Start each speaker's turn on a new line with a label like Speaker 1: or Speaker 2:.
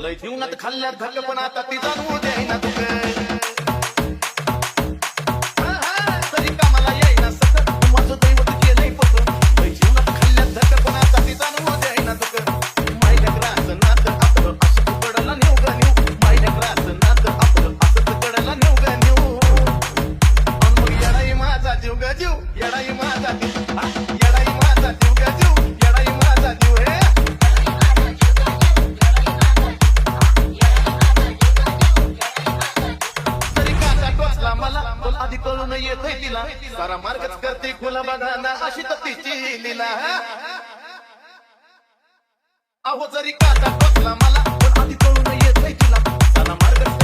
Speaker 1: लय जीवनात खाल्ल्यात धक पण आता ती जाणवू द्यायना तुक तरी कामाला येईना सक माझं दैवत गेलंय पक लय जीवनात खाल्ल्यात धक पण आता ती जाणवू द्यायना तुक मायल्या ग्रास नात आपलं असं कडला नेऊ ग नेऊ मायल्या ग्रास नात आपलं असं कडला नेऊ ग नेऊ आणि मग येडाई माझा जीव ग जीव येडाई माझा जीव येडाई माझा जीव ग जीव येडाई माझा जीव हे मला पण आधी कळून येतोय तिला सारा मार्गच करते गुलाबाना अशी तर तिची लीला अहो जरी काटा टोचला मला पण आधी कळून येतोय तिला सारा मार्गच